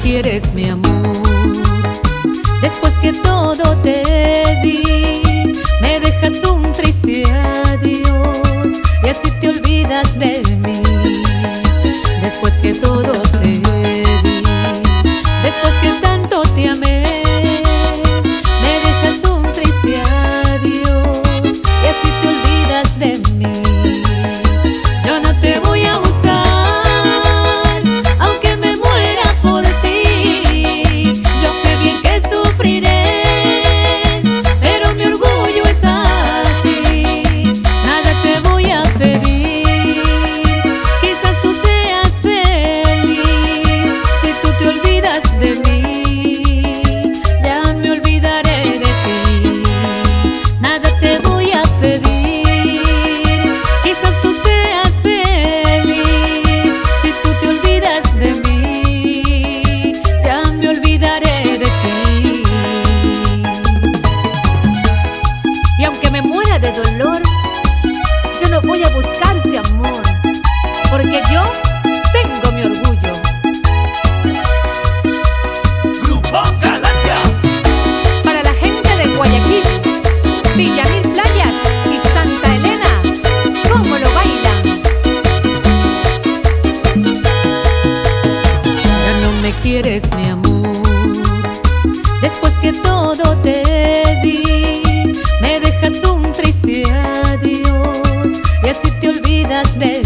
quieres, mi amor. Después que todo te di, me dejas un triste adiós y así te olvidas de mí. Después que todo te di, después que tanto te amé, me dejas un triste adiós y así te olvidas de mí. Yo no te voy a buscar, aunque me muera por ti. Yo sé bien que sufriré, pero mi orgullo es así. Nada te voy a pedir, quizás tú seas feliz. Si tú te olvidas de mí, ya me olvidaré de ti. Nada te voy a pedir, quizás tú seas feliz. Si tú te olvidas de mí, ya me olvidaré de ti. Y aunque me muera de dolor, yo no voy a buscarte, amor, porque yo tengo mi orgullo. Grupo Galaxia. Para la gente de Guayaquil, Villa Mil Playas y Santa Elena, ¿cómo lo bailan? Ya no me quieres, mi amor. Después que todo te di, me dejas un triste adiós y así te olvidas de